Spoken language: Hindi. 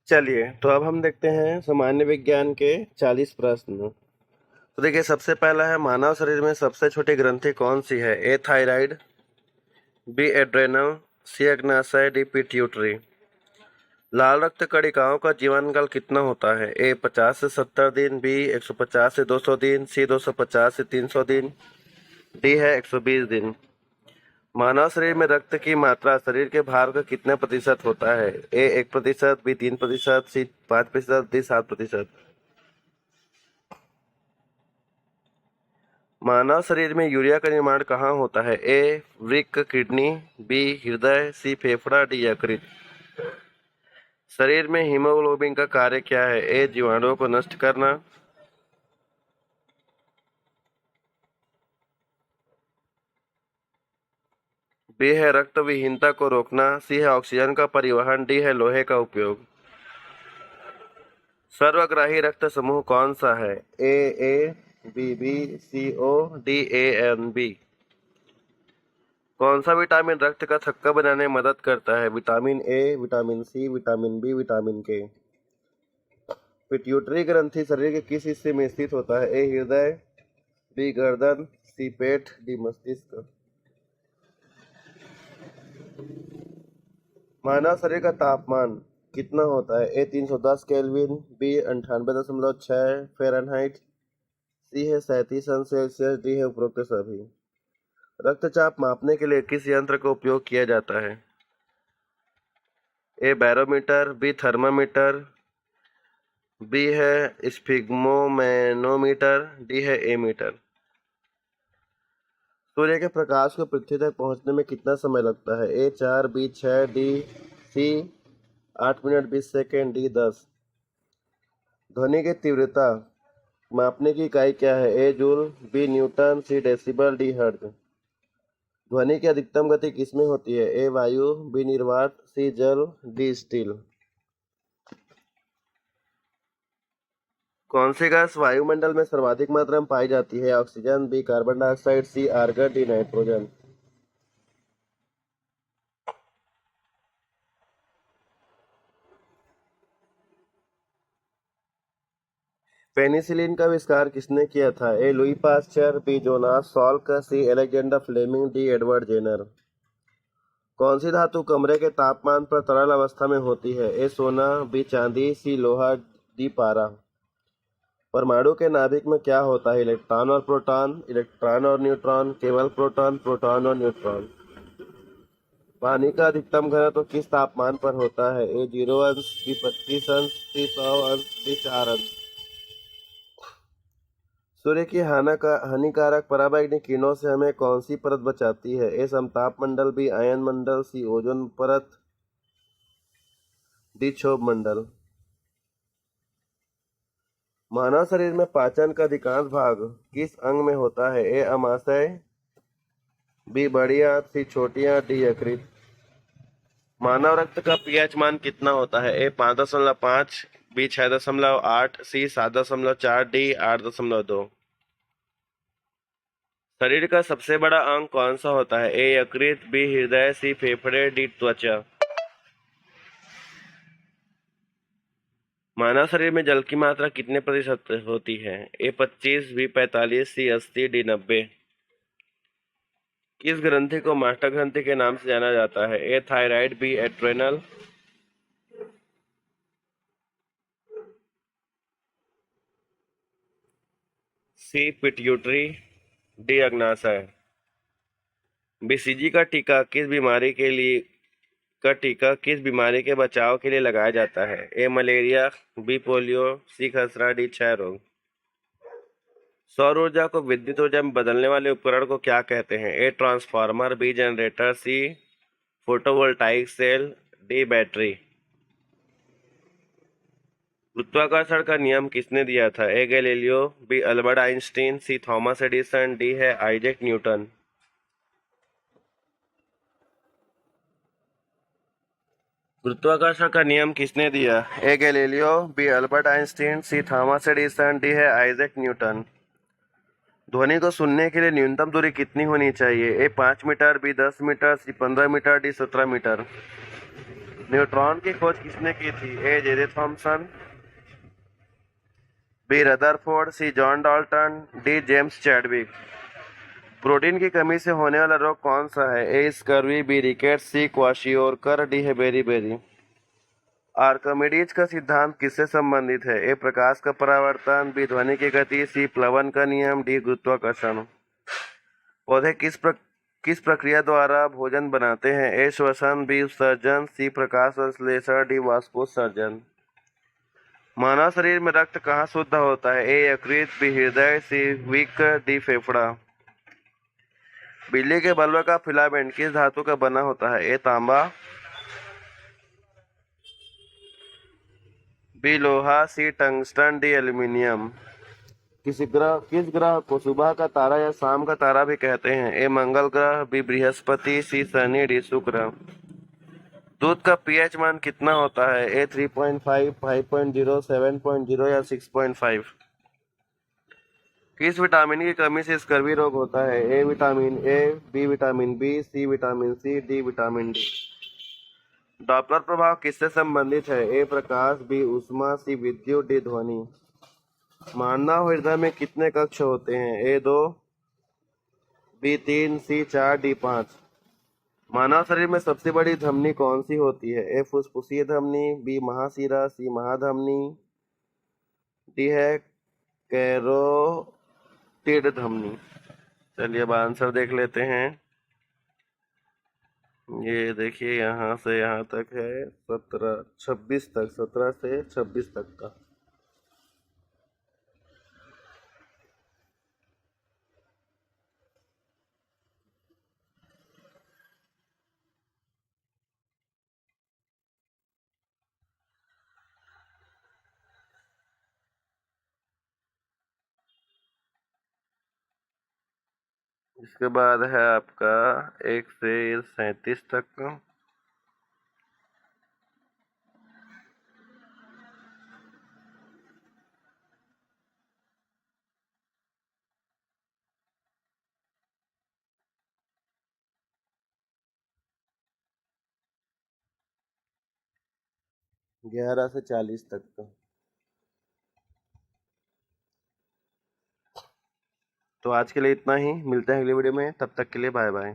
चलिए, तो अब हम देखते हैं सामान्य विज्ञान के 40 प्रश्न। तो देखिए, सबसे पहला है, मानव शरीर में सबसे छोटी ग्रंथि कौन सी है? ए थायराइड, बी एड्रेनल, सी अग्नाशय, डी पिट्यूटरी। लाल रक्त कणिकाओं का जीवन काल कितना होता है? ए 50 से 70 दिन, बी 150 से 200 दिन, सी 250 से 300 दिन, डी है 120 दिन। मानव शरीर में रक्त की मात्रा शरीर के भार का कितने प्रतिशत होता है? ए 1%, बी 3%, सी 5%, डी 7%। मानव शरीर में यूरिया का निर्माण कहाँ होता है? ए वृक्क, किडनी, बी हृदय, सी फेफड़ा, डी यकृत। शरीर में हीमोग्लोबिन का कार्य क्या है? ए जीवाणुओं को नष्ट करना, बी है रक्त विहीनता को रोकना, सी है ऑक्सीजन का परिवहन, डी है लोहे का उपयोग। सर्वग्राही रक्त समूह कौन सा है? A B B, C O, D A and B. कौन सा विटामिन रक्त का थक्का बनाने में मदद करता है? Vitamin A, vitamin C, vitamin B, vitamin K. Pituitary ग्रंथि शरीर के किस हिस्से में स्थित होता है? ए हृदय, बी गर्दन, सी पेट, डी मस्तिष्क। मानव शरीर का तापमान कितना होता है? ए 310 केल्विन, बी 98.6 फ़ारेनहाइट, सी है 37 अंश सेल्सियस, डी है उपरोक्त सभी। रक्तचाप मापने के लिए किस यंत्र का उपयोग किया जाता है? ए बैरोमीटर, बी थर्मामीटर, बी है स्फिग्मोमैनोमीटर, डी है एमीटर। सूर्य के प्रकाश को पृथ्वी तक पहुंचने में कितना समय लगता है? A 4, B 6, D C 8 minute 20 second, D 10। ध्वनि की तीव्रता मापने की इकाई क्या है? A joule, B newton, C decibel, D hertz. ध्वनि की अधिकतम गति किसमें होती है? ए वायु, बी निर्वात, सी जल, डी स्टील। कौन सी गैस वायुमंडल में सर्वाधिक मात्रा में पाई जाती है? Oxygen, B carbon dioxide, C argon, D nitrogen. Penicillin का आविष्कार किसने किया था? A Louis Pasteur, B Jonas Salk, C Alexander Fleming, D Edward Jenner. कौन सी धातु कमरे के तापमान पर तरल अवस्था में होती है? ए सोना, बी चांदी, सी लोहा, डी पारा। परमाणु के नाभिक में क्या होता है? इलेक्ट्रॉन और प्रोटॉन, इलेक्ट्रॉन और न्यूट्रॉन, केवल प्रोटॉन, प्रोटॉन और न्यूट्रॉन। पानी का अधिकतम घनत्व किस तापमान पर होता है? ए 0 अंश, बी 25 अंश, सी 100 अंश, डी 4 अंश। सूर्य की हानिकारक पराबैंगनी किरणों से हमें कौन सी परत बचाती है? ए समताप मंडल, बी आयन मंडल, सी ओजोन परत, डी क्षोभ मंडल। मानव शरीर में पाचन का अधिकांश भाग किस अंग में होता है? ए अमाशय, बी बड़ी आंत, सी छोटी आंत, डी यकृत। मानव रक्त का पीएच मान कितना होता है? ए 5.5, बी 6.8, सी 7.4, डी 8.2। शरीर का सबसे बड़ा अंग कौन सा होता है? ए यकृत, बी हृदय, सी फेफड़े, डी त्वचा। मानव शरीर में जल की मात्रा कितने प्रतिशत होती है? ए 25, बी 45, सी 80, डी 90। किस ग्रंथि को मास्टर ग्रंथि के नाम से जाना जाता है? ए थायराइड, बी एड्रेनल, सी पिट्यूटरी, डी अग्नाशय। बीसीजी का टीका किस बीमारी के बचाव के लिए लगाया जाता है? ए मलेरिया, बी पोलियो, सी खसरा, डी क्षय रोग। सौर ऊर्जा को विद्युत ऊर्जा में बदलने वाले उपकरण को क्या कहते हैं? A transformer, B generator, C photovoltaic cell, D battery. गुरुत्वाकर्षण का नियम किसने दिया था? A Galileo, B Albert Einstein, C Thomas Edison, D है आइजैक न्यूटन। गुरुत्वाकर्षण का नियम किसने दिया? A Galileo, B Albert Einstein, C Thomas Edison, D है आइजैक न्यूटन। ध्वनि को सुनने के लिए न्यूनतम दूरी कितनी होनी चाहिए? A 5 metre, B 10 metre, C 15 metre, D 17 metre. Neutron की खोज किसने की थी? A J Thomson, B Rutherford, C John Dalton, D James Chadwick. Protein की कमी से होने वाला रोग कौन सा है? A scurvy, B rickets, C kwashiorkor, D है बेरी। आर्किमिडीज का सिद्धांत किससे संबंधित है? ए प्रकाश का परावर्तन, बी ध्वनि की गति, सी प्लवन का नियम, डी गुरुत्वाकर्षण। पौधे किस प्रक्रिया द्वारा भोजन बनाते हैं? ए श्वसन, बी उत्सर्जन, सी प्रकाश संश्लेषण, डी वाष्पोत्सर्जन। मानव शरीर में रक्त कहाँ शुद्ध होता है? ए यकृत, बी हृदय, सी वृक्क, डी फेफड़ा। बिजली के बल्ब का फिलामेंट किस धातु का बना होता है? ए तांबा, बी लोहा, सी टंगस्टन, डी एल्यूमिनियम। किस ग्रह को सुबह का तारा या शाम का तारा भी कहते हैं? ए मंगल ग्रह, बी बृहस्पति, सी शनि, डी शुक्र। दूध का पीएच मान कितना होता है? ए 3.5, 5.0, 7.0 या 6.5। किस विटामिन की कमी से स्कर्वी रोग होता है? A vitamin A, B vitamin B, C vitamin C, D vitamin D. Doppler प्रभाव किससे संबंधित है? ए प्रकाश, बी ऊष्मा, सी विद्युत, डी ध्वनि। मानव हृदय में कितने कक्ष होते हैं? ए 2, बी 3, सी 4, डी 5। मानव शरीर में सबसे बड़ी धमनी कौन सी होती है? ए फुफ्फुसीय धमनी, बी महाशिरा, सी महाधमनी, डी है कैरोटिड धमनी। चलिए अब आंसर देख लेते हैं। ये देखिए यहाँ से यहाँ तक है 26 तक, 17 से 26 तक का। इसके बाद है आपका 1 से 37 तक का। ग्यारह से 40 तक का। तो आज के लिए इतना ही, मिलते हैं अगली वीडियो में, तब तक के लिए बाय बाय।